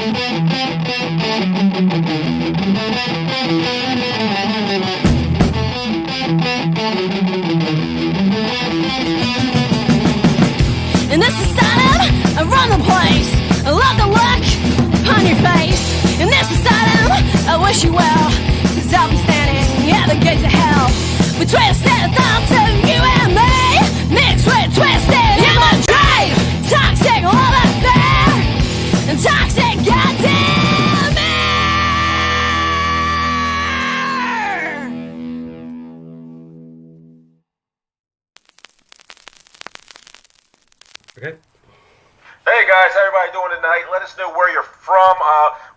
In this asylum, I run the place. I love the look on your face. In this asylum, I wish you well, 'cause I'll be standing at the gates of hell. With twisted thoughts of you and me, mixed with twisted imagery. Toxic love affair, and toxic goddamn air. Okay. Hey guys, how everybody doing tonight? Let us know where you're from.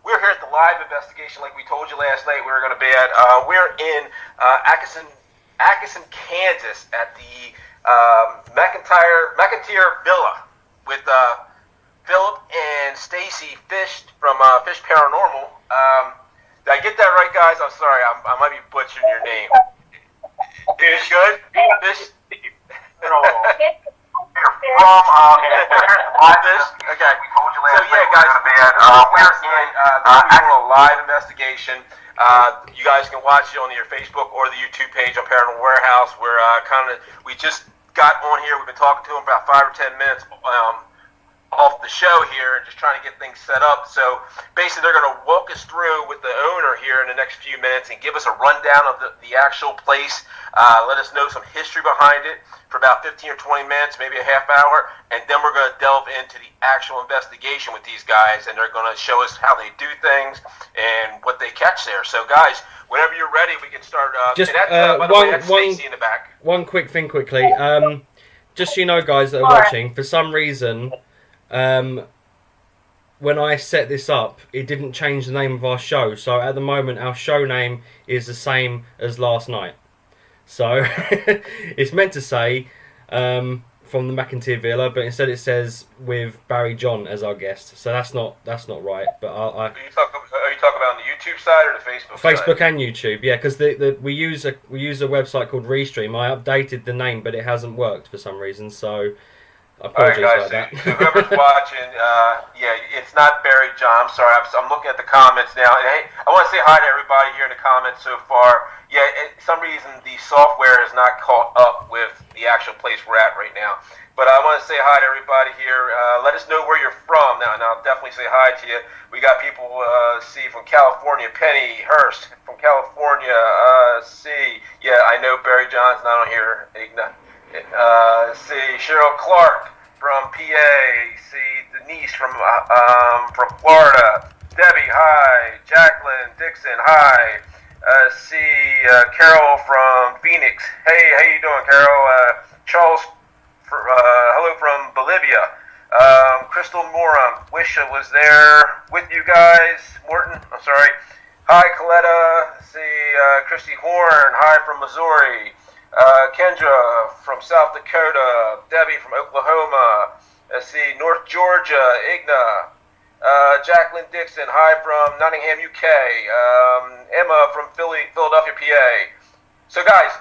We're here at the live investigation, like we told you last night we were going to be at. We're in Atkinson, Kansas, at the McInteer Villa with Philip and Stacy Fish from Fish Paranormal. Did I get that right, guys? I'm sorry, I might be butchering your name. Fish good? Fish? From Fish? Okay. So yeah, guys, we're doing a live investigation. You guys can watch it on your Facebook or the YouTube page on Paranormal Warehouse. We just got on here. We've been talking to them about 5 or 10 minutes off the show here and just trying to get things set up. So basically they're going to walk us through with the owner here in the next few minutes and give us a rundown of the actual place, let us know some history behind it for about 15 or 20 minutes, maybe a half hour, and then we're going to delve into the actual investigation with these guys, and they're going to show us how they do things and what they catch there. So guys, whenever you're ready, we can start. Just by the way, that's Stacey in the back. One quick thing quickly. Just so you know, guys that are watching, for some reason, when I set this up, it didn't change the name of our show. So at the moment, our show name is the same as last night. So it's meant to say from the McInteer Villa, but instead it says with Barry John as our guest. So that's not right. But Are you talking about on the YouTube side or the Facebook side? Facebook and YouTube, yeah, because we use a website called Restream. I updated the name, but it hasn't worked for some reason. So I apologize about that. So whoever's watching, it's not Barry John. I'm sorry. I'm looking at the comments now. And hey, I want to say hi to everybody here in the comments so far. Yeah, for some reason the software is not caught up with the actual place we're at right now. But I want to say hi to everybody here. Let us know where you're from. Now I'll definitely say hi to you. We got people, from California, Penny Hurst from California. I know Barry John's not on here. Cheryl Clark from PA. Denise from Florida. Debbie, hi. Jacqueline Dixon, hi. Carol from Phoenix. Hey, how you doing, Carol? Charles, hello from Bolivia. Crystal Moram, wish I was there with you guys. Morton, I'm sorry. Hi, Coletta. Christy Horn, hi from Missouri. Kendra from South Dakota. Debbie from Oklahoma. North Georgia, Igna. Jacqueline Dixon, hi from Nottingham, UK. Emma from Philadelphia, PA. So guys,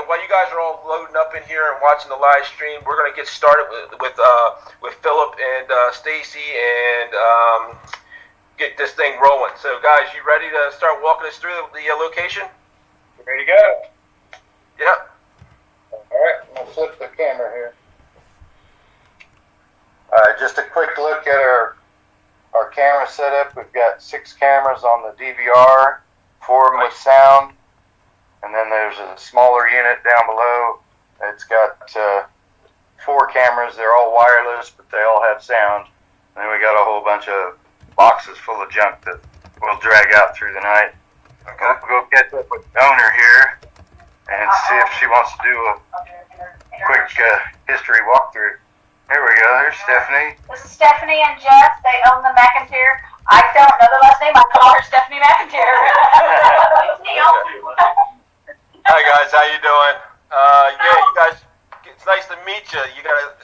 while you guys are all loading up in here and watching the live stream, we're going to get started with Philip and Stacy and get this thing rolling. So guys, you ready to start walking us through the location? Ready to go? Yep. Alright, I'm going to flip the camera here. Alright, just a quick look at our camera setup. We've got 6 cameras on the DVR, 4 of them with sound, and then there's a smaller unit down below. It's got 4 cameras. They're all wireless, but they all have sound. And then we got a whole bunch of boxes full of junk that we'll drag out through the night. Okay. We'll go catch up with the owner here and see if she wants to do a quick history walkthrough. Here we go. There's Stephanie. This is Stephanie and Jeff. They own the McInteer. I don't know the last name. I call her Stephanie McInteer. Hi guys, how you doing? You guys, it's nice to meet you.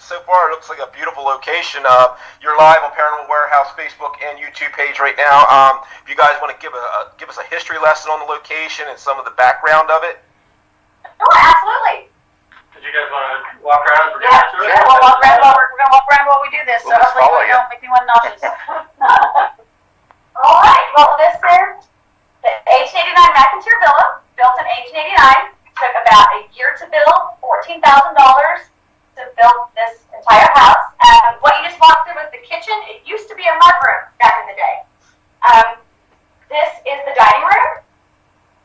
So far it looks like a beautiful location. You're live on Paranormal Warehouse Facebook and YouTube page right now. If you guys want to give us a history lesson on the location and some of the background of it. Oh, absolutely. Did you guys want to walk around? Yeah, sure. We'll walk around. We're going to walk around while we do this, so hopefully we don't make anyone nauseous. well, this is the 1889 McInteer Villa, built in 1889. Took about a year to build, $14,000 to build this entire house. What you just walked through was the kitchen. It used to be a mudroom back in the day. This is the dining room.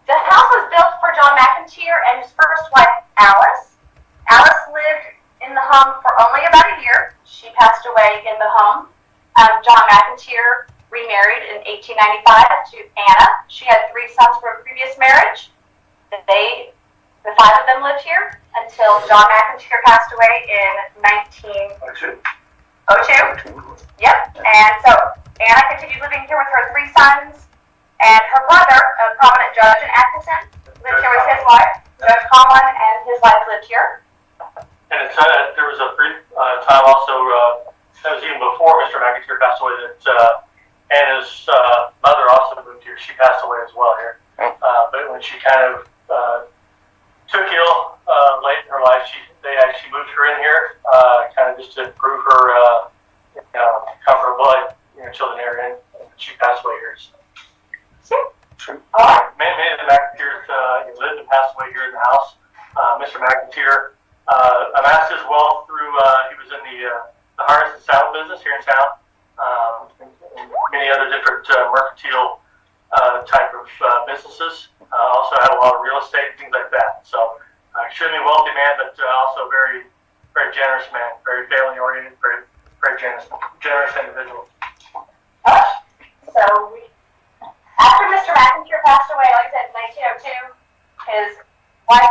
The house was built for John McInteer and his first wife, Alice. Alice lived in the home for only about a year. She passed away in the home. John McInteer remarried in 1895 to Anna. She had 3 sons from a previous marriage. The 5 of them lived here until John McInteer passed away in 1902. Yep. And so Anna continued living here with her 3 sons, and her brother, a prominent judge in Atkinson, lived here with his wife. Judge Conlon and his wife lived here. And there was a brief time also, that was even before Mr. McInteer passed away, that Anna's mother also moved here. She passed away as well here. But when she kind of took ill late in her life, they actually moved her in here, kind of just to improve her comfort of life, children here, and she passed away here. So. Sure. All right. Many of the McInteers lived and passed away here in the house. Mr. McInteer amassed his wealth through, he was in the harness and saddle business here in town, and many other different mercantile type of businesses. Also had a lot of real estate and things like that. So extremely wealthy man, but also very, very generous man, very family oriented, very, very generous individual. So after Mr. McInteer passed away, like I said, in 1902, his second wife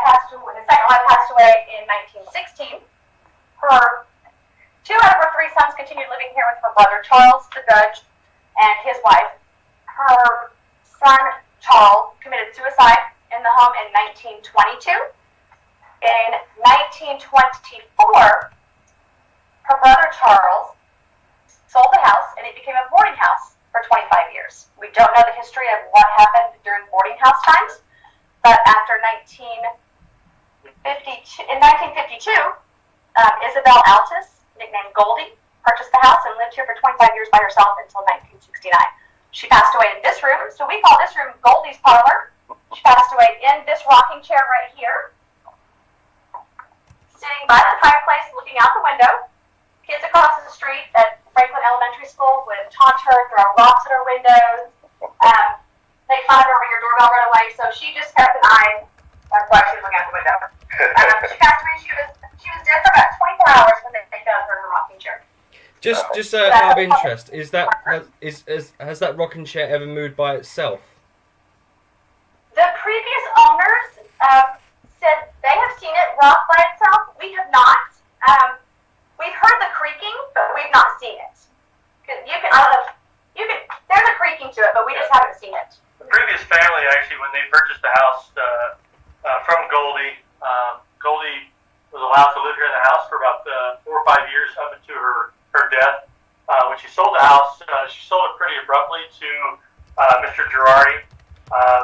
passed away in 1916. Her 2 out of her 3 sons continued living here with her brother Charles, the judge, and his wife. Her son Charles committed suicide in the home in 1922. In 1924, her brother Charles sold the house, and it became a boarding house for 25 years. We don't know the history of what happened during boarding house times, but after 1952, Isabel Altus, nicknamed Goldie, purchased the house and lived here for 25 years by herself until 1969. She passed away in this room, so we call this room Goldie's parlor. She passed away in this rocking chair right here, sitting by the fireplace looking out the window. Kids across the street at Franklin Elementary School would taunt her, throw rocks at her windows, make fun of her when your doorbell ran away, so she just kept an eye on why she was looking out the window. She passed away, she was dead for about 24 hours when they found her in her rocking chair. Just out of interest, has that rocking chair ever moved by itself? The previous owners said they have seen it rock by itself. We have not. We've heard the creaking, but we've not seen it. There's a creaking to it, but we just haven't seen it. The previous family, actually, when they purchased the house from Goldie, Goldie was allowed to live here in the house for about 4 or 5 years up into her death. When she sold the house, she sold it pretty abruptly to Mr. Girardi.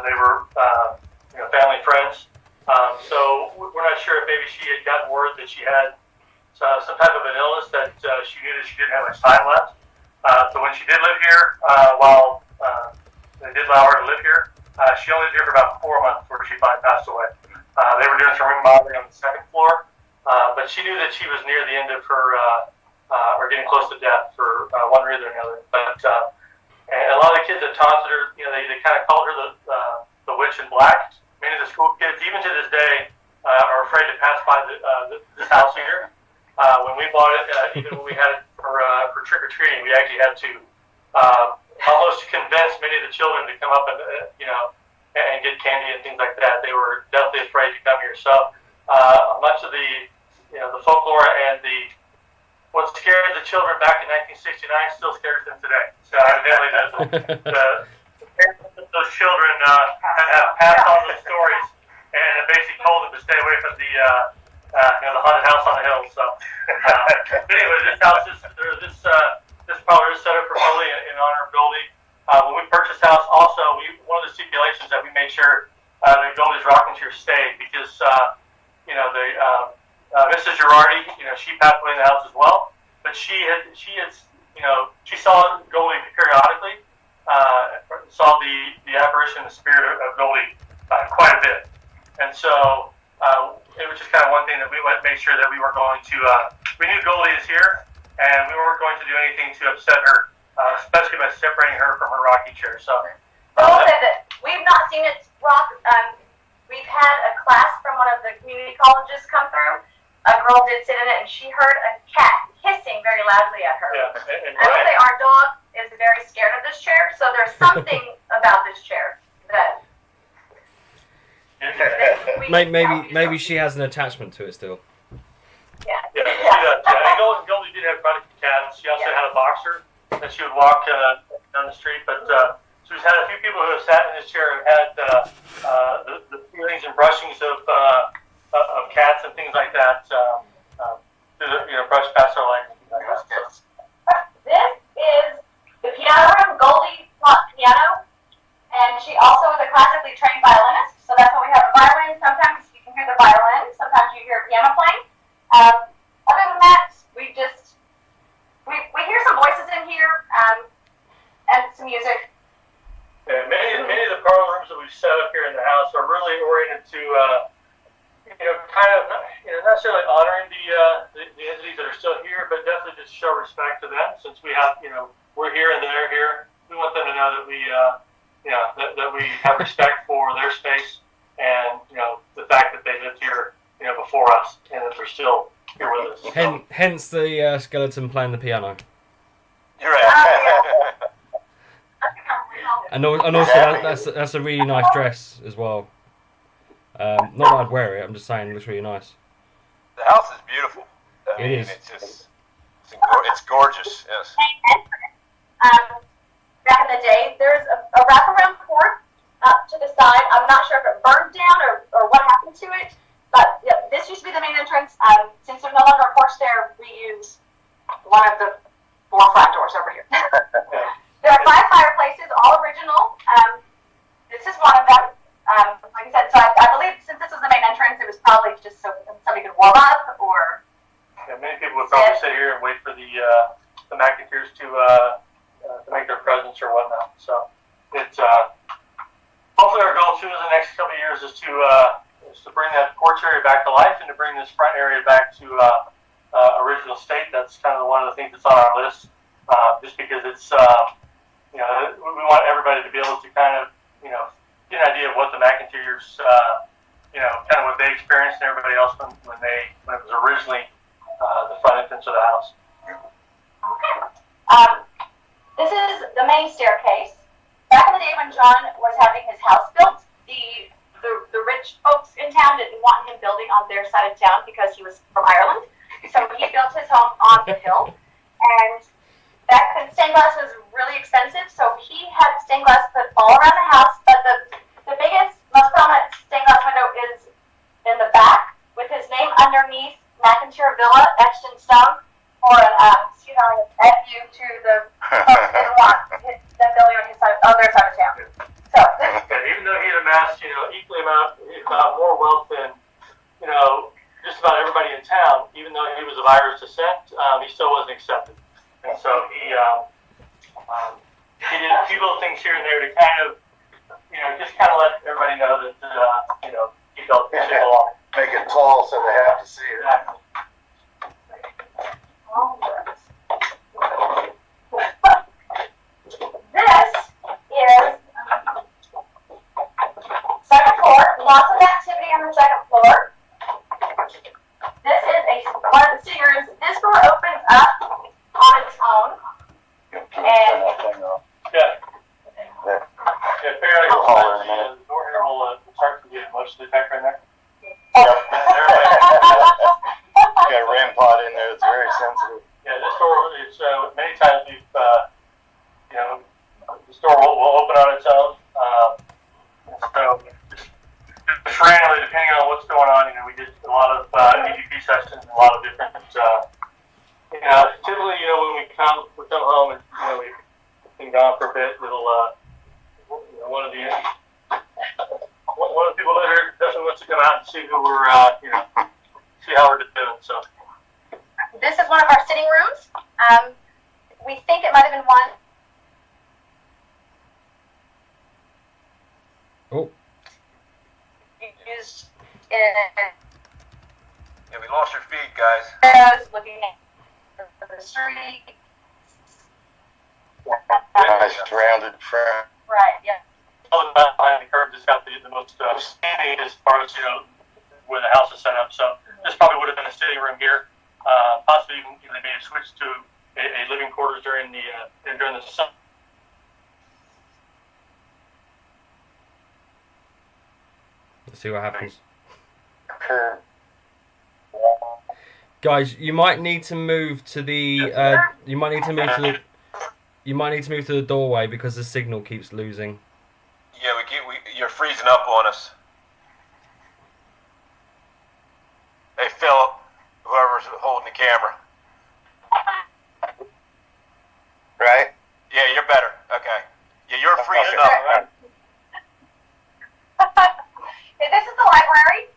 They were family friends. So we're not sure if maybe she had gotten word that she had some type of an illness that she knew that she didn't have much time left. So when she did live here, while they did allow her to live here, she only lived here for about 4 months before she finally passed away. They were doing some remodeling on the 2nd floor, but she knew that she was near the end of her, or getting close to death for one reason or another. But and a lot of the kids that taunted her, they kind of called her the witch in black. Many of the school kids, even to this day, are afraid to pass by this house here. When we bought it, even when we had it for trick-or-treating, we actually had to almost convince many of the children to come up and get candy and things like that. They were definitely afraid to come here. So much of the folklore and what scared the children back in 1969 still scares them today. So evidently those children have passed on those stories and basically told them to stay away from the haunted house on the hill. So but anyway, this parlor is set up for Goldie in honor of Goldie. When we purchased the house, also one of the stipulations that we made sure that Goldie's rocking chair stayed because Mrs. Girardi, she passed away in the house as well, but she saw Goldie periodically, saw the apparition, the spirit of Goldie quite a bit. And so it was just kind of one thing that we made sure that we weren't going to, we knew Goldie is here, and we weren't going to do anything to upset her, especially by separating her from her rocking chair. So I will say that we've not seen it rock. We've had a class from one of the community colleges come through. A girl did sit in it, and she heard a cat hissing very loudly at her. yeah, I will say our dog is very scared of this chair, so there's something about this chair that Maybe she has an attachment to it still. Yeah. Yeah, she does. Yeah. And Goldie did have quite a few cats. She also had a boxer that she would walk down the street. But she's had a few people who have sat in this chair and had the feelings and brushings of cats and things like that. Brush past her legs and things like that. So. This is the piano room. Goldie taught piano, and she also is a classically trained violinist. So that's why we have a violin. Sometimes you can hear the violin. Sometimes you hear piano playing. Other than that, we hear some voices in here and some music. Yeah, many of the parlor rooms that we've set up here in the house are really oriented to, not necessarily honoring the entities that are still here, but definitely just show respect to them. Since we have, we're here and they're here, we want them to know that we, that we have respect for their space and the fact that they lived here, before us, and that they're still here with us. Hence the skeleton playing the piano. You're right. And also that's a really nice dress as well. Not that I'd wear it. I'm just saying it looks really nice. The house is beautiful. It is. It's gorgeous. Yes. Back in the day, there's a wraparound porch up to the side. I'm not sure if it burned down or what happened to it, but yeah, this used to be the main entrance. Since there's no longer a porch there, we use one of the 4 front doors over here. There are 5 fireplaces, all original. This is one of them. Like I said, so I believe since this was the main entrance, it was probably just so somebody could warm up or. Yeah, many people would probably sit here and wait for the McInteers to make their presence or whatnot. So it's hopefully our goal too in the next couple of years is to bring that porch area back to life and to bring this front area back to original state. That's kind of one of the things that's on our list, just because it's we want everybody to be able to kind of get an idea of what the McInteers kind of what they experienced and everybody else when it was originally the front entrance of the house. Okay. This is the main staircase. Back in the day when John was having his house built, the rich folks in town didn't want him building on their side of town because he was from Ireland. So he built his home on the hill. And back then, stained glass was really expensive, so he had stained glass put all around the house. But the biggest, most prominent stained glass window is in the back with his name underneath McInteer Villa etched in stone, or an FU to the folks that didn't want them building on their side of town. So even though he had amassed equally about more wealth than just about everybody in town, even though he was of Irish descent, he still wasn't accepted. And so he did a few little things here and there to kind of just kind of let everybody know that he felt he should belong. Make it tall so they have to see it. Exactly. This is second floor. Lots of activity on the second floor. This is one of the sitting rooms. This door opens up on its own. And Apparently, the door here will start to get emotionally back right there. Got a REM pod in there. It's very sensitive. Yeah, this door is many times we've this door will open on its own. So just randomly, depending on what's going on, we did a lot of EVP sessions, a lot of different. Typically, when we come home and we've been gone for a bit, it'll one of the people that are definitely wants to come out and see who we're see how we're doing. So this is one of our sitting rooms. We think it might have been one. used in Yeah, we lost your feed, guys. videos, looking at the street. Surrounded front. Right, yeah. All the behind the curve just got the most standing as far as, where the house is set up. So this probably would have been a sitting room here. Possibly even, they may have switched to a living quarters during the summer. Let's see what happens. Curve. Guys, you might need to move to the. You might need to move to the. You might need to move to the doorway because the signal keeps losing. Yeah, you're freezing up on us. Hey, Philip, whoever's holding the camera. Right? Yeah, you're better. Okay. Yeah, you're freezing up. Right. This is the library.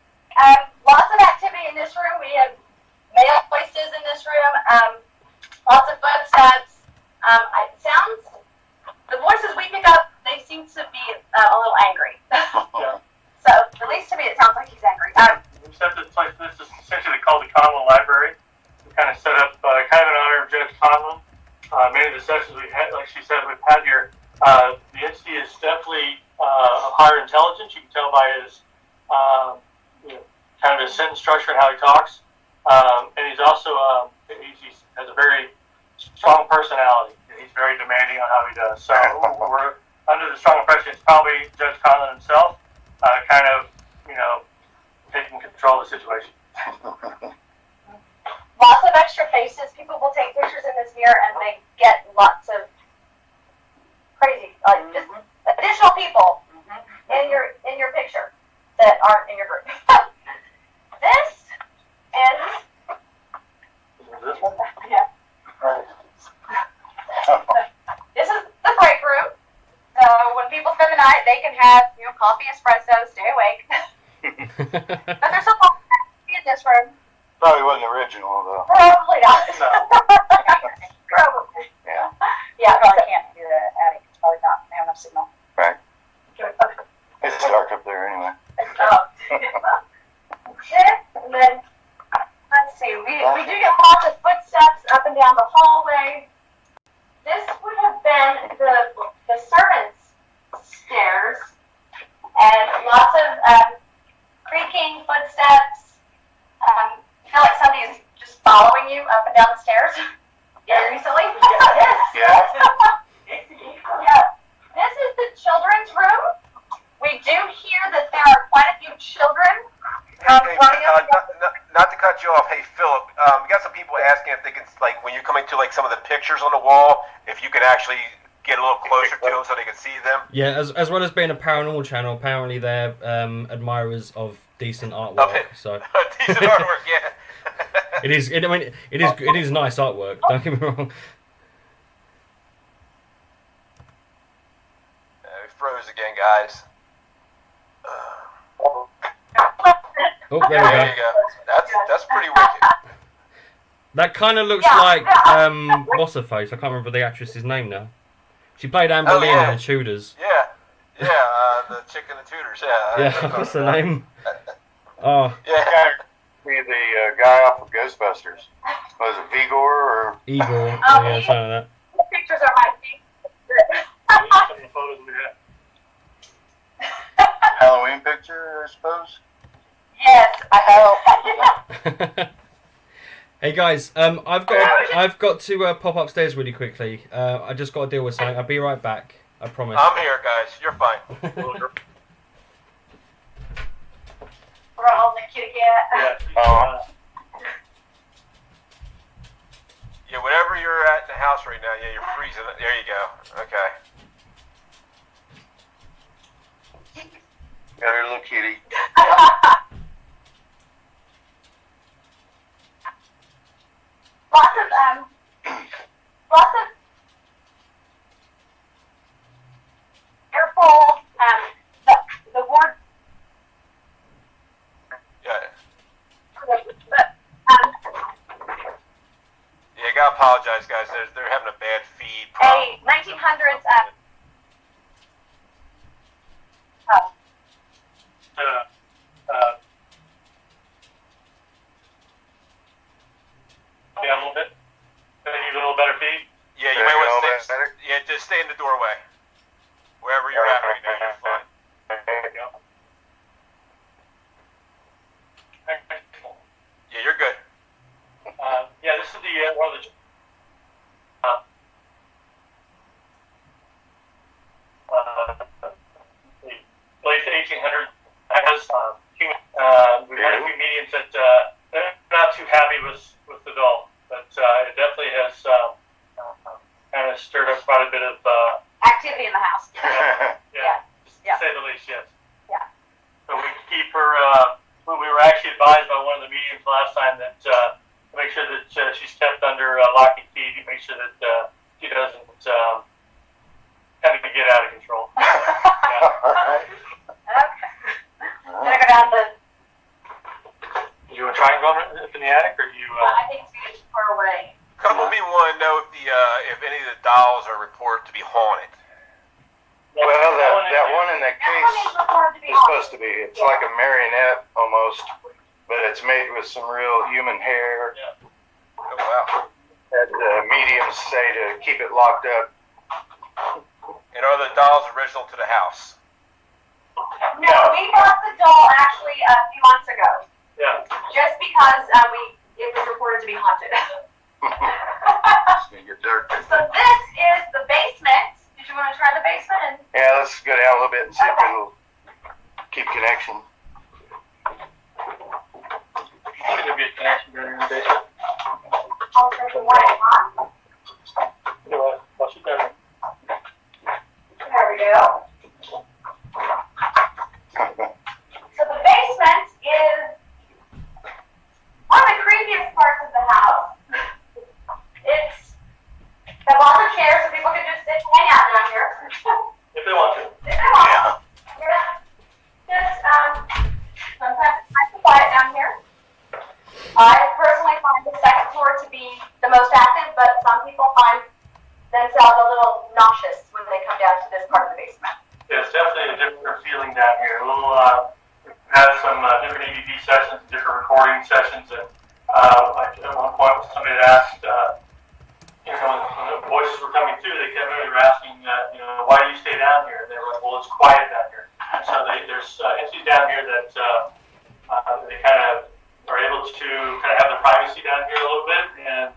Lots of activity in this room. We have mail voices in this room. Lots of footsteps. It sounds, the voices we pick up, they seem to be a little angry. Yeah. So, at least to me, it sounds like he's angry. We set this place, this is essentially called the Conlon Library. We kind of set up kind of in honor of Judge Conlon. Many of the sessions we've had, like she said, we've had here, the entity is definitely of higher intelligence. You can tell by his kind of his sentence structure and how he talks. And he's also, he has a very strong personality. He's very demanding on how he does. So we're under the strong impression it's probably Judge Conlon himself, kind of, taking control of the situation. Lots of extra faces. People will take pictures in this mirror and they get lots of crazy, just additional people in your picture that aren't in your group. This is This one? yeah. Right. This is the break room. So when people spend the night, they can have coffee, espresso, stay awake. But there's a lot in this room. Probably wasn't original though. Probably not. No. Probably. Yeah. Yeah, probably can't do the attic. It's probably not have enough signal. Right. Okay. It's dark up there anyway. And then, let's see, we do get lots of footsteps up and down the hallway. This would have been the servants' stairs, and lots of creaking footsteps. Feel like somebody is just following you up and down the stairs. Yeah, recently? Yes. Yeah. Yeah. This is the children's room. We do hear that there are quite a few children Hey, running up and down. not to cut you off. Hey, Philip, we got some people asking if they can, when you're coming to some of the pictures on the wall, if you can actually get a little closer to them so they can see them. Yeah, as well as being a paranormal channel, apparently they're admirers of decent artwork. Okay. So Decent artwork, yeah. it is nice artwork. Don't get me wrong. We froze again, guys. Oh, there we There you go. go. That's pretty wicked. That kind of looks Yeah, like yeah. what's her face? I can't remember the actress's name now. She played Anne Oh, Boleyn yeah. in the Tudors. Yeah, the chick in the Tudors, yeah. Yeah, what's her name? Oh, Yeah. Be the guy off of Ghostbusters. Was it Vigor or? Igor. Oh, Yeah, something like that. The pictures are my favorite. Some of the photos we have. Halloween picture, I suppose. Yes, I hope. Hey guys, I've got to pop upstairs really quickly. I just got to deal with something. I'll be right back. I promise. I'm here, guys. You're fine. We're all the kitty cat. Yeah. Yeah, whatever you're at in the house right now, yeah, you're freezing. There you go. Okay. Got her little kitty. Lots of careful, the word, Yeah. but, Yeah, I gotta apologize, guys. They're having a bad feed problem. a 1900s, just stay in the doorway. Wherever you're at right now, you're fine. Yeah, you're good. Yeah, this is the one of the late 1800s. We've had a few mediums that they're not too happy with the doll, but it definitely has kind of stirred up quite a bit of Activity in the house. yeah, Yeah. to say the least, yes. Yeah. So we keep her. We were actually advised by one of the mediums last time that to make sure that she's kept under lock and key, to make sure that she doesn't kind of get out of control. Okay. Gonna go down the. Do you want to try and go up in the attic, or do you? I think it's getting too far away. A couple of people want to know if any of the dolls are reported to be haunted. Well, that one in that That one is case reported to be is supposed to be. It's like a marionette almost, but it's made with some real human hair. Yeah. Oh, wow. And mediums say to keep it locked up. And are the dolls original to the house? No, we bought the doll actually a few months ago, Yeah. just because it was reported to be haunted. It's gonna get dirt. So this is the basement. Did you want to try the basement? And Yeah, let's go down a little bit and see if it'll keep connection. There'll be a connection during the basement. I'll turn the light on. You know what? I'll shoot that. There we go. So the basement is one of the creepiest parts of the house. It's got lots of chairs so people can just sit and hang out down here. If they want to. If they want. Yeah. Just sometimes it's nice and quiet down here. I personally find the second floor to be the most active, but some people find themselves a little nauseous when they come down to this part of the basement. Yeah, it's definitely a different feeling down here. A little, we've had some different EVP sessions, different recording sessions, and like at one point somebody had asked, when the voices were coming through, they kept really asking, why do you stay down here? And they were like, well, it's quiet down here. So there's entities down here that they kind of are able to kind of have the privacy down here a little bit, and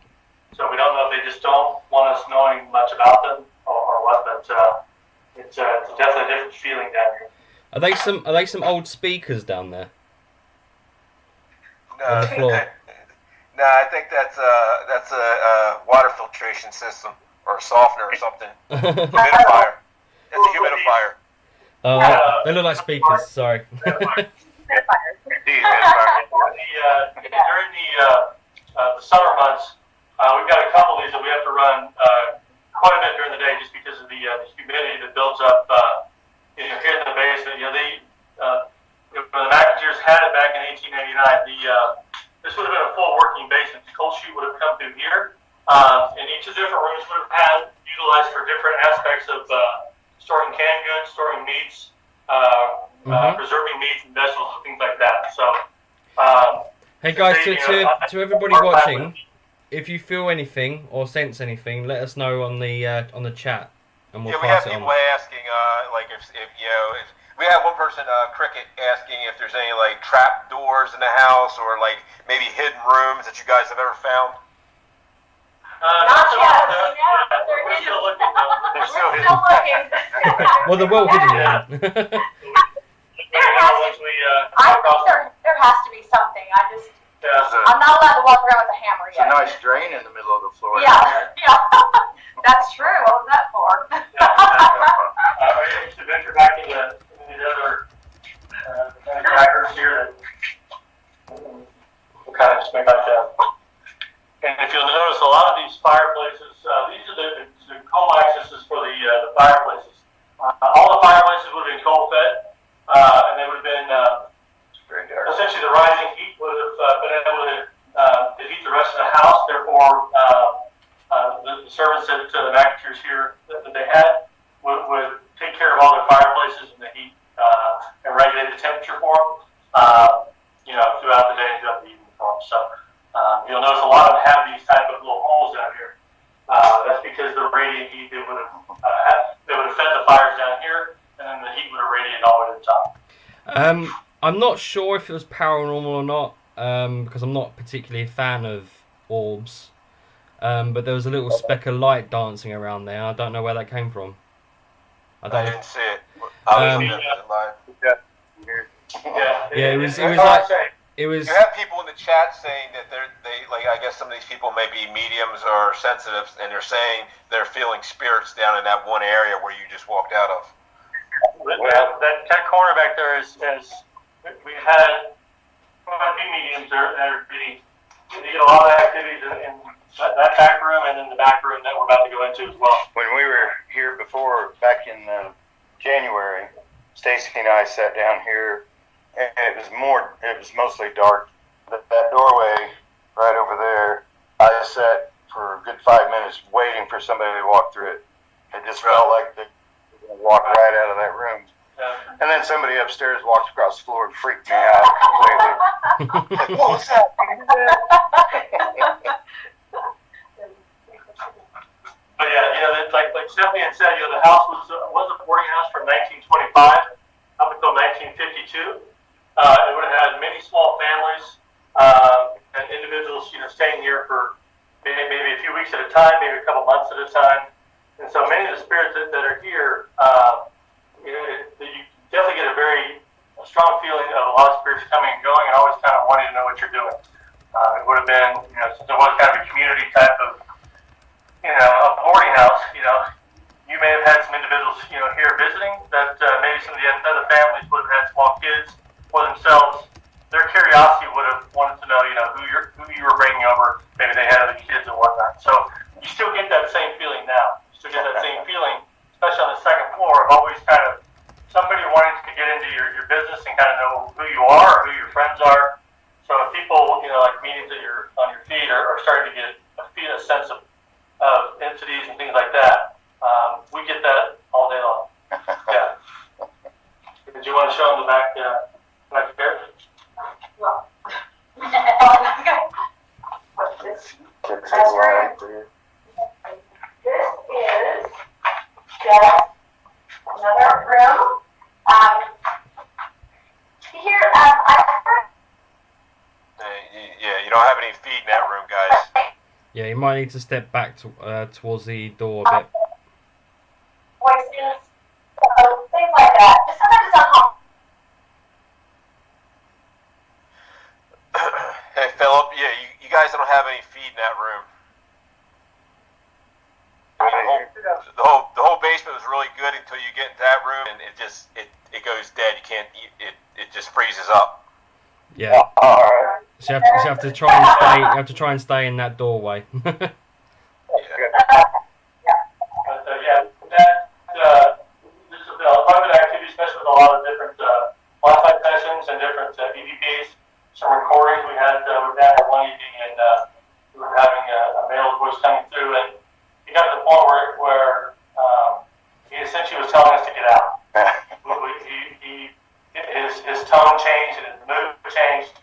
so we don't know if they just don't want us knowing much about them or what, but it's definitely a different feeling down here. Are they some old speakers down there? No, On the floor. No, I think that's a water filtration system or a softener or something. Humidifier. It's a humidifier. They look like speakers. Sorry. During the summer months, we've got a couple of these that we have to run quite a bit during the day just because of the humidity that builds up here in the basement. When the McInteers had it back in 1889, this would have been a full working basement. The cold chute would have come through here, and each of the different rooms would have had utilized for different aspects of storing canned goods, storing meats, preserving meats and vegetables and things like that. So, Hey guys, to everybody watching, if you feel anything or sense anything, let us know on the chat, and we'll we have pass it on. people asking, like if we have one person, Cricket, asking if there's any like trap doors in the house or like maybe hidden rooms that you guys have ever found. Not yet. We're still looking. We're still looking. Well, they're well hidden now. I think there has to be something. I'm not allowed to walk around with a hammer It's a yet. nice drain in the middle of the floor. Yeah. That's true. What was that for? Are you able to venture back into the other crackers here that we'll kind of just make like that? And if you'll notice, a lot of these fireplaces, these are the coal accesses for the fireplaces. All the fireplaces would have been coal fed, and they would have been essentially the rising heat would have been able to heat the rest of the house. Therefore, the servants at the McInteers here that they had would take care of all their fireplaces and the heat and regulate the temperature for them, throughout the day and throughout the evening for them. So you'll notice a lot of them have these type of little holes down here. That's because the radiant heat they would have I'm not sure if it was paranormal or not, because I'm not particularly a fan of orbs. But there was a little speck of light dancing around there. I don't know where that came from. I didn't see it. I was live. Yeah, it was like it was. You have people in the chat saying that they like. I guess some of these people may be mediums or sensitives, and they're saying they're feeling spirits down in that one area where you just walked out of. That corner back there is we had quite a few mediums that are getting. You get a lot of activities in that back room and in the back room that we're about to go into as well. When we were here before, back in January, Stacy and I sat down here, and it was mostly dark. That doorway right over there, I sat for a good 5 minutes waiting for somebody to walk through it. It just felt like they were going to walk right out of that room. And then somebody upstairs walked across the floor and freaked me out completely. What was that? But yeah, like Stephanie had said, the house was a boarding house from 1925 up until 1952. It would have had many small families and individuals, staying here for maybe a few weeks at a time, maybe a couple months at a time. And so many of the spirits that are here, you definitely get a strong feeling of a lot of spirits coming and going, and always kind of wanting to know what you're doing. It would have been, since it was kind of a community type of, a boarding house, you may have had some individuals, here visiting that maybe some of the other families would have had small kids for themselves. Their curiosity would have wanted to know, who you were bringing over. Maybe they had other kids and whatnot. So you still get that same feeling now. You still get that same feeling, especially on the second floor, of always kind of somebody wanting to get into your business and kind of know who you are or who your friends are. So if people, like meetings that you're on your feet are starting to get a sense of entities and things like that, we get that all day long. Yeah. Did you want to show them the back there? Well, this is just another room. Here, Yeah, you don't have any feed in that room, guys. Yeah, you might need to step back towards the door a bit. Voices, things like that. Just sometimes it's uncomfortable. Hey, Philip, yeah, you guys don't have any feed in that room. I mean, the whole basement was really good until you get into that room, and it goes dead. You can't eat it. It just freezes up. Yeah. So you have to try and stay. You have to try and stay in that doorway. This is a private activity, especially with a lot of different Wi-Fi sessions and different EVPs. Some recordings we had one evening, and we were having a male voice coming through, and he got to the point where he essentially was telling us to get out. His tone changed and his mood changed,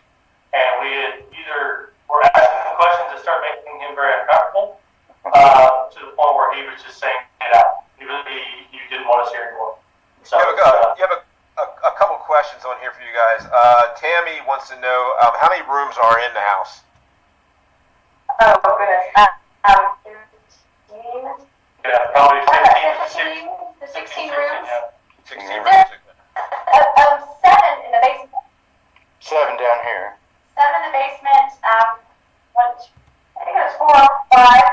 and we had either were asking him questions that started making him very uncomfortable, to the point where he was just saying, "Get out." He didn't want us here anymore. So you have a couple questions on here for you guys. Tammy wants to know how many rooms are in the house. Oh goodness. 15. Yeah, probably 16 rooms. 16 rooms. 7 in the basement. 7 down here. 7 in the basement. I think it was 4 or 5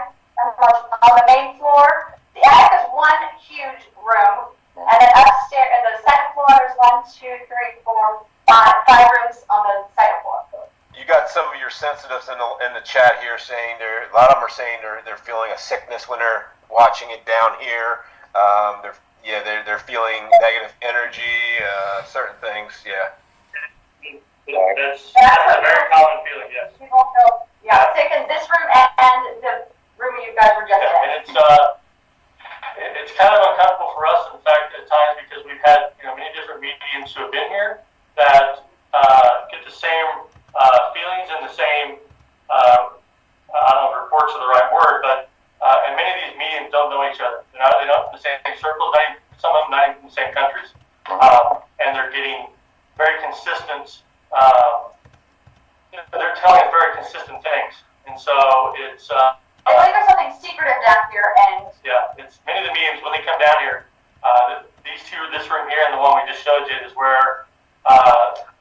on the main floor. The attic is one huge room, and then upstairs, in the second floor, there's 1, 2, 3, 4, 5 rooms on the second floor. You got some of your sensitives in the chat here saying a lot of them are saying they're feeling a sickness when they're watching it down here. They're feeling negative energy, certain things. Yeah. That's a very common feeling. Yes. People feel sick in this room and the room you guys were just in. And it's kind of uncomfortable for us, in fact, at times, because we've had many different mediums who have been here that get the same feelings and the same I don't know if reports are the right word, but and many of these mediums don't know each other. They're not in the same circles. Some of them not even in the same countries, and they're getting very consistent. They're telling us very consistent things, and so it's. I believe there's something secretive down here, and Yeah, it's many of the mediums when they come down here. These two, this room here and the one we just showed you, is where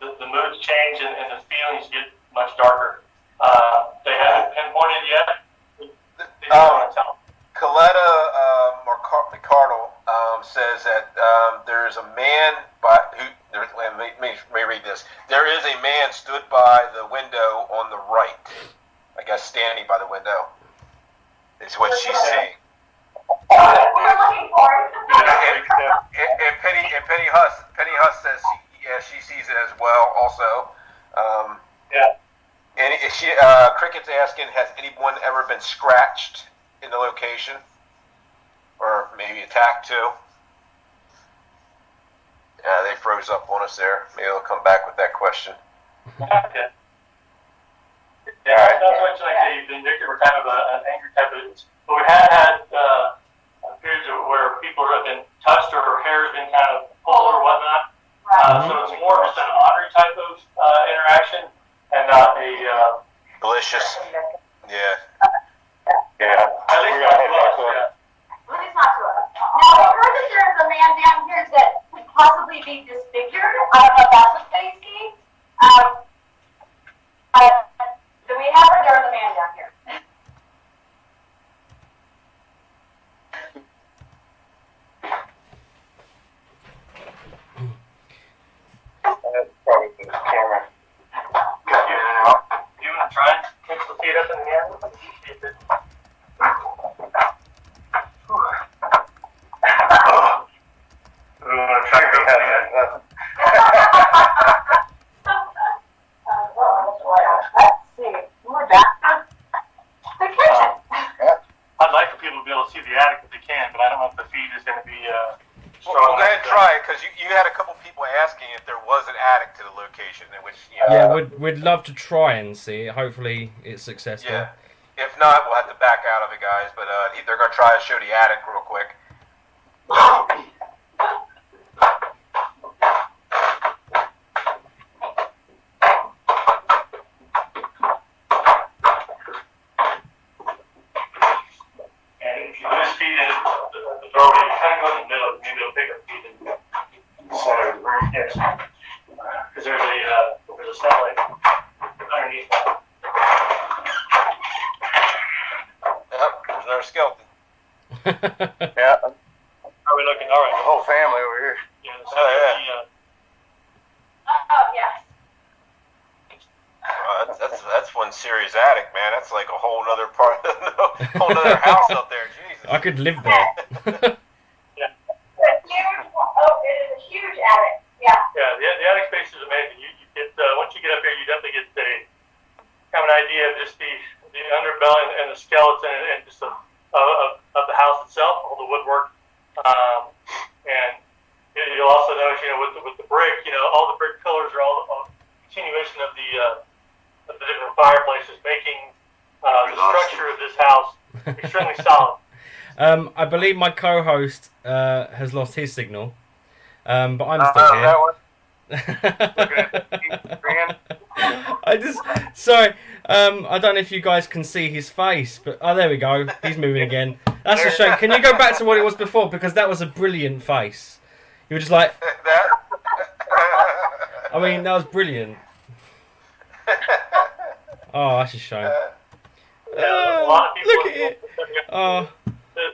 the moods change and the feelings get much darker. They haven't pinpointed yet. They just want to tell. Coletta McCardle says that there's a man let me read this. There is a man stood by the window on the right. I guess standing by the window. Is what she's seeing. we're looking for it. And Penny Huss says she sees it as well. Also. Yeah. And Cricket's asking, has anyone ever been scratched in the location, or maybe attacked too? They froze up on us there. Maybe they'll come back with that question. Yeah. Yeah, not so much like a vindictive or kind of an angry type of. But we have had periods where people have been touched or hair has been kind of pulled or whatnot. So it's more just an honorary type of interaction and not a Delicious. Yeah. Yeah. At least not to us. Yeah. At least not to us. Now, I've heard that there's a man down here that could possibly be disfigured. I don't know if that's what they see. Do we have or there's a man down here? That's probably the camera. You want to try and mix the feet up in the air? See if it. Let's see. We're back. The kitchen. I'd like for people to be able to see the attic if they can, but I don't know if the feed is going to be strong. Well, go ahead and try it, because you had a couple people asking if there was an attic to the location, in which we'd love to try and see it. Hopefully it's successful. Yeah. If not, we'll have to back out of it, guys. But they're going to try to show the attic real quick. And if you lose feed in the doorway, you kind of go in the middle, maybe it'll pick up feed in the center of the room. Yes. Because there's a satellite underneath that. Yep, there's another skeleton. Yeah, Are we looking? All right. the whole family over here. Yeah. Oh, yes. That's one serious attic, man. That's like a whole other part, whole other house up there. Jesus. I could live there. It's a huge attic. Yeah. Yeah, the attic space is amazing. You get once you get up here, you definitely get have an idea of just the underbelly and the skeleton and just of the house itself, all the woodwork, and you'll also notice, with the brick, all the brick pillars are all continuation of the different fireplaces, making the structure of this house extremely solid. I believe my co-host has lost his signal, but I'm still here. That one. Sorry, I don't know if you guys can see his face, but there we go. He's moving again. That's a shame. Can you go back to what it was before, because that was a brilliant face. You were just like, I mean, that was brilliant. Oh, that's a shame. A lot of people Look at it. Oh. The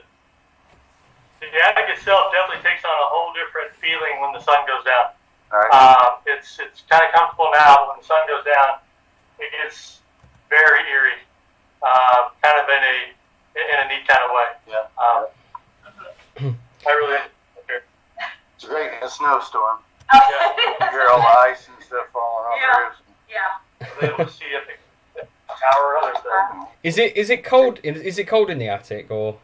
attic itself definitely takes on a whole different feeling when the sun goes down. Right. It's kind of comfortable now, but when the sun goes down, it gets very eerie, kind of in a neat kind of way. Yeah. I really enjoy it. It's great in a snowstorm. Oh. You hear all the ice and stuff falling off the roofs. Yeah. I was able to see the tower or other stuff. Is it cold? Is it cold in the attic or?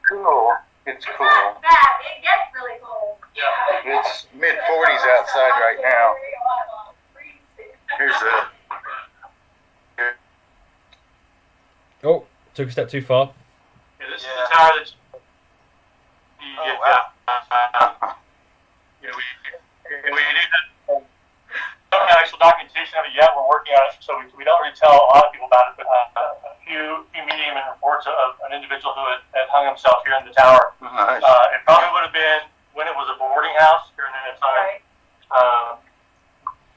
Cool. It's It's cool. not bad. It gets really cold. Yeah. It's mid-40s outside right now. Here's the. Oh, took a step too far. Yeah, this is the tower that we do that. working on it, so we don't really tell a lot of people about it, but a few medium reports of an individual who had hung himself here in the tower. Nice. It probably would have been when it was a boarding house during that time,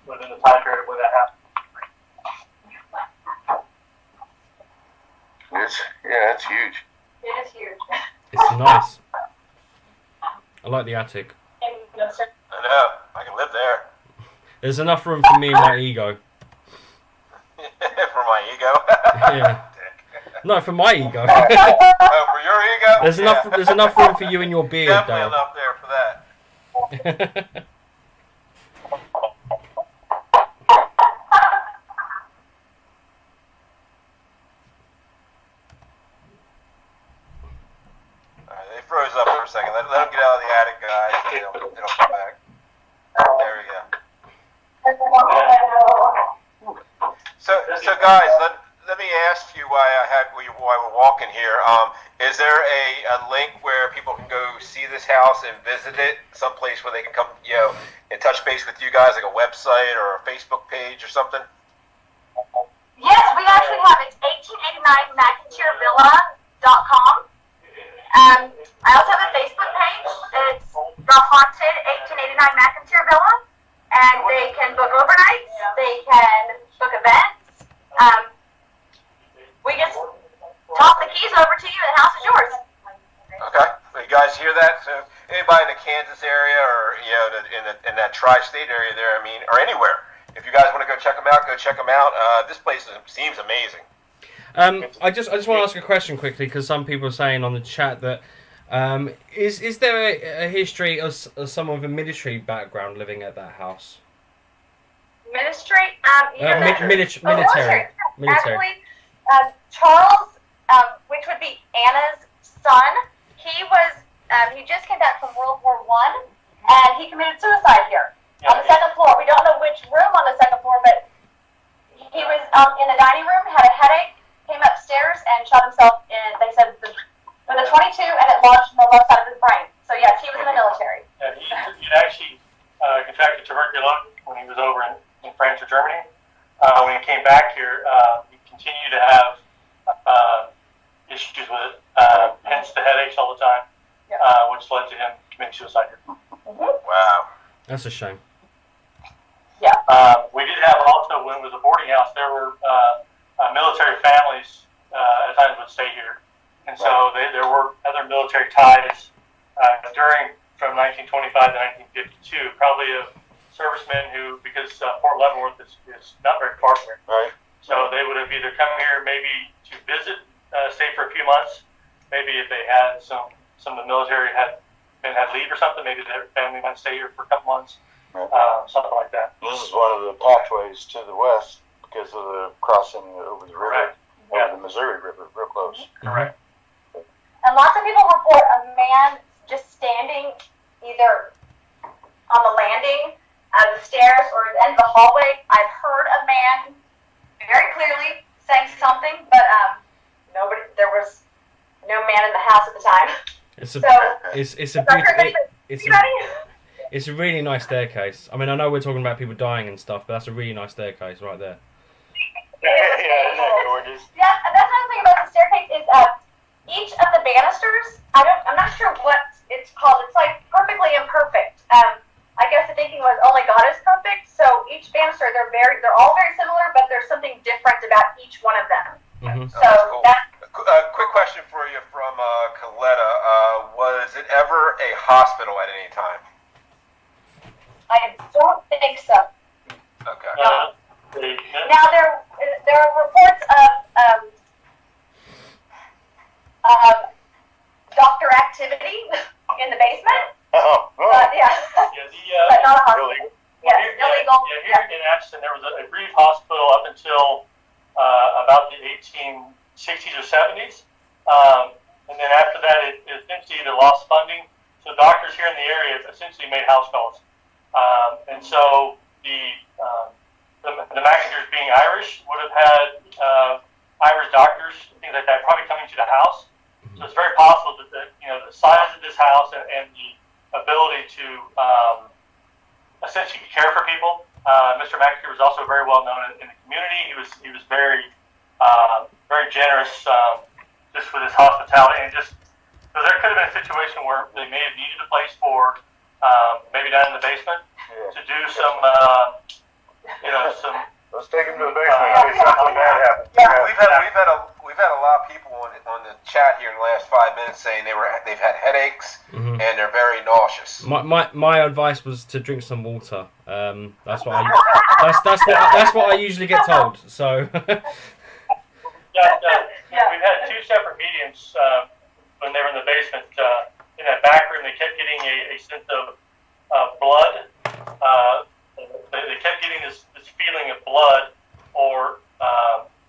within the time period when that happened. It's huge. It is huge. It's nice. I like the attic. I know. I can live there. There's enough room for me and my ego. For my ego. Yeah. No, for my ego. Oh, for your ego? There's enough. There's enough room for you and your beard, Definitely Dale. enough there for that. Alright, they froze up for a second. Let them get out of the attic, guys. It'll come back. There we go. So guys, let me ask you why we're walking here. Is there a link where people can go see this house and visit it? Someplace where they can come, and touch base with you guys, like a website or a Facebook page or something? Yes, we actually have it. It's 1889 McInteerVilla.com. I also have a Facebook page. It's The Haunted 1889 McInteer Villa. And they can book overnights. They can book events. We just toss the keys over to you and the house is yours. Okay. Well, you guys hear that? So anybody in the Kansas area or in that tri-state area there, or anywhere, if you guys want to go check them out, go check them out. This place seems amazing. I just want to ask a question quickly because some people are saying on the chat that is there a history of someone with a military background living at that house? Military? Military. Actually, Charles, which would be Anna's son, he just came back from World War I, and he committed suicide here on the second floor. We don't know which room on the second floor, but he was in the dining room, had a headache, came upstairs, and shot himself they said, with a .22, and it lodged in the left side of his brain. So yes, he was in the military. Yeah, he actually contracted tuberculosis when he was over in France or Germany. When he came back here, he continued to have issues with it, hence the headaches all the time, which led to him committing suicide here. Wow. That's a shame. Yeah. We did have also, when it was a boarding house, there were military families at times would stay here. And so there were other military ties from 1925 to 1952, probably of servicemen who, because Fort Leavenworth is not very far from here. Right. So they would have either come here maybe to visit, stay for a few months. Maybe if they had some of the military had leave or something, maybe their family might stay here for a couple months, something like that. This is one of the pathways to the west because of the crossing over the river, over the Missouri River, real close. Correct. And lots of people report a man just standing either on the landing, the stairs, or at the end of the hallway. I've heard a man very clearly saying something, but there was no man in the house at the time. It's a really nice staircase. I mean, I know we're talking about people dying and stuff, but that's a really nice staircase right there. Isn't that gorgeous? Yeah, and that's another thing about the staircase is each of the banisters. I'm not sure what it's called. It's like perfectly imperfect. I guess the thinking was only God is perfect. So each banister, they're all very similar, but there's something different about each one of them. Mm-hmm. So that's Quick question for you from Coletta. Was it ever a hospital at any time? I don't think so. Okay. Now there are reports of doctor activity in the basement. But yeah, but not a hospital. Illegal. Here in Ashton, there was a brief hospital up until about the 1860s or 70s, and then after that, it essentially either lost funding. So doctors here in the area essentially made house calls, and so the McInteers, being Irish, would have had Irish doctors, things like that, probably coming to the house. So it's very possible that the size of this house and the ability to essentially care for people Mr. McInteer was also very well known in the community. He was very generous, just with his hospitality, and just so there could have been a situation where they may have needed a place for maybe down in the basement to do some some. Let's take him to the basement in case something bad happens. Yeah, we've had a lot of people on the chat here in the last 5 minutes saying they've had headaches and they're very nauseous. My advice was to drink some water. That's what I usually get told. So. We've had two separate mediums when they were in the basement. In that back room, they kept getting a sense of blood. They kept getting this feeling of blood or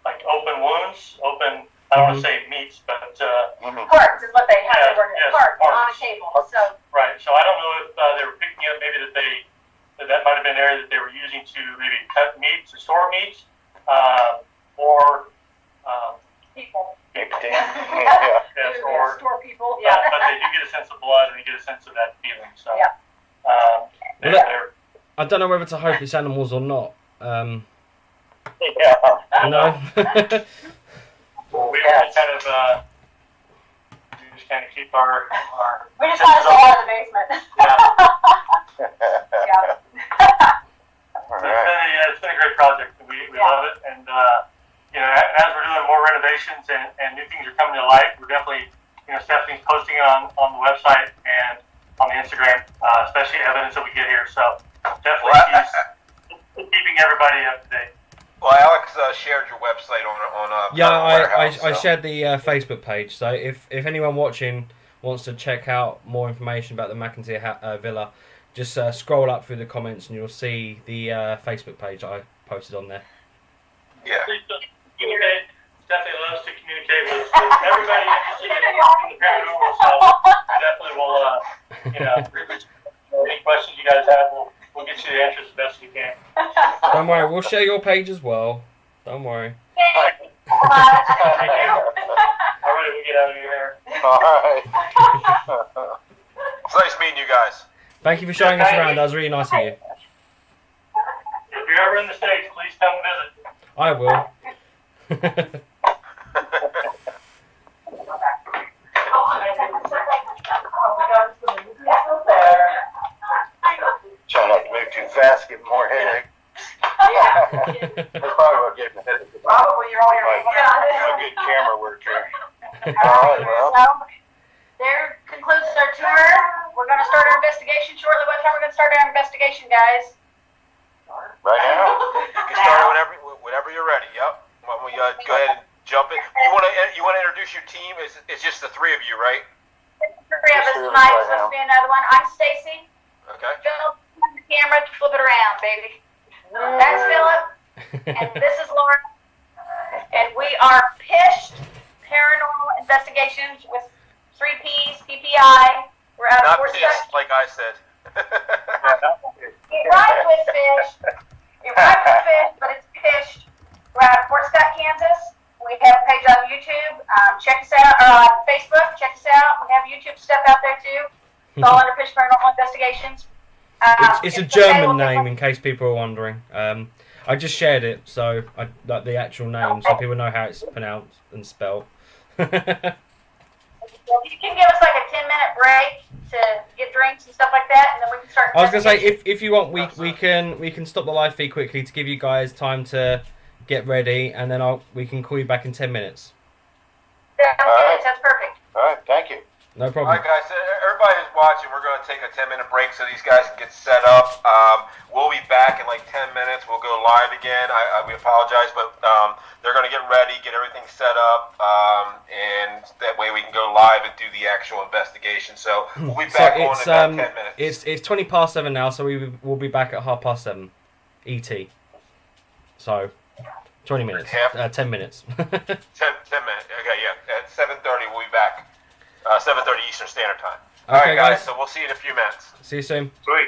like open wounds, I don't want to say meats, but Parts is what they had. They were parts on a table. So right. So I don't know if they were picking up maybe that might have been an area that they were using to maybe cut meats or store meats, or people. yes, or store people. Yeah, but they do get a sense of blood and they get a sense of that feeling. So I don't know whether to hope it's animals or not. Yeah. You know? We just kind of keep our We just want to stay out of the basement. It's been a great project. We love it, and as we're doing more renovations and new things are coming to light, we're definitely Stephanie's posting on the website and on the Instagram, especially evidence that we get here. So definitely she's keeping everybody up to date. Well, Alex shared your website on I shared the Facebook page. So if anyone watching wants to check out more information about the McInteer Villa, just scroll up through the comments and you'll see the Facebook page I posted on there. Yeah. Communicate. Definitely loves to communicate with everybody interested in the paranormal. So definitely will, any questions you guys have, we'll get you the answers as best we can. Don't worry, we'll share your page as well. Don't worry. Alright, we get out of here. Alright. It's nice meeting you guys. Thank you for showing us around. That was really nice of you. If you're ever in the States, please come visit. I will. Try not to move too fast, give more headache. That's probably what gave me a headache. Probably you're all your No good camera work here. Alright, well. So, there concludes our tour. We're going to start our investigation shortly. What time we're going to start our investigation, guys? Right now? You can start whenever you're ready. Yep. Why don't we go ahead and jump in? You want to introduce your team? It's just the three of you, right? Three of us tonight. There's supposed to be another one. I'm Stacy. Okay. Philip, the camera, flip it around, baby. That's Philip, and this is Laura, and we are Pished Paranormal Investigations with 3 P's, PPI. We're out of Not Fort pissed, Scott. like I said. It rhymes with fish. It rhymes with fish, but it's Pished. We're out of Fort Scott, Kansas. We have a page on YouTube. Check us out, or on Facebook. Check us out. We have YouTube stuff out there too. It's all under Pished Paranormal Investigations. It's a German name, in case people are wondering. I just shared it, so like the actual name, so people know how it's pronounced and spelled. You can give us like a 10-minute break to get drinks and stuff like that, and then we can start. I was gonna say, if you want, we can stop the live feed quickly to give you guys time to get ready, and then we can call you back in 10 minutes. That's perfect. All right, thank you. No problem. All right, guys. Everybody who's watching, we're going to take a 10-minute break so these guys can get set up. We'll be back in like 10 minutes. We'll go live again. We apologize, but they're going to get ready, get everything set up, and that way we can go live and do the actual investigation. So we'll be back on in about 10 minutes. It's 20 past 7 now, so we'll be back at 7:30 ET. So 20 minutes. 10 minutes. 10 minutes. Okay, yeah. At 7:30 we'll be back. 7:30 Eastern Standard Time. Okay, All right, guys. guys. So we'll see you in a few minutes. See you soon. Sweet.